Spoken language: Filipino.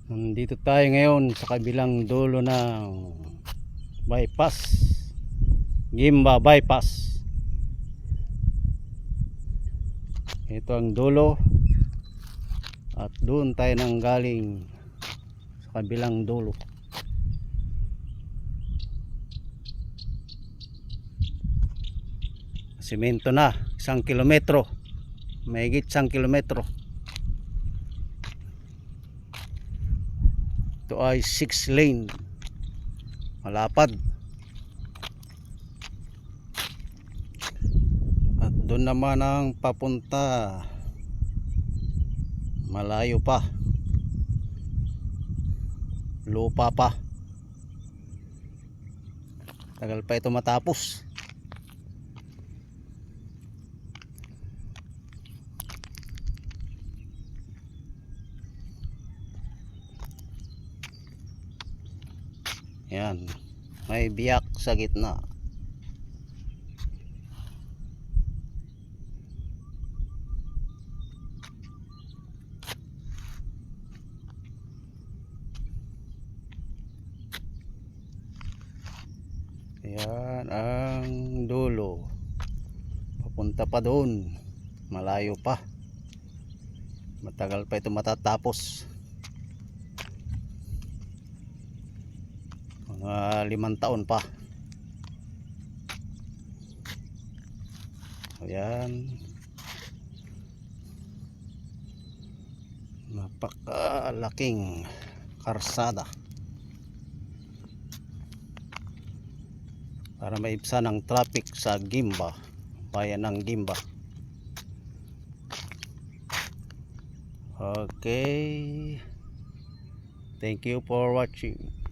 Nandito tayo ngayon sa kabilang dulo ng bypass, Gimba bypass. Ito ang dulo at doon tayo nang galing sa kabilang dulo. Semento na, 1 kilometro, mahigit 1 kilometro. Ito ay 6 lane, malapad. At doon naman ang papunta, malayo pa, lupa pa, tagal pa ito matapos. Yan, may biyak sa gitna. Yan ang dulo, papunta pa doon, malayo pa, matagal pa ito matatapos. Mga 5 taon pa. Ayan, napakalaking karsada para maibsan ang traffic sa Gimba, bayan ng Gimba. Okay, thank you for watching.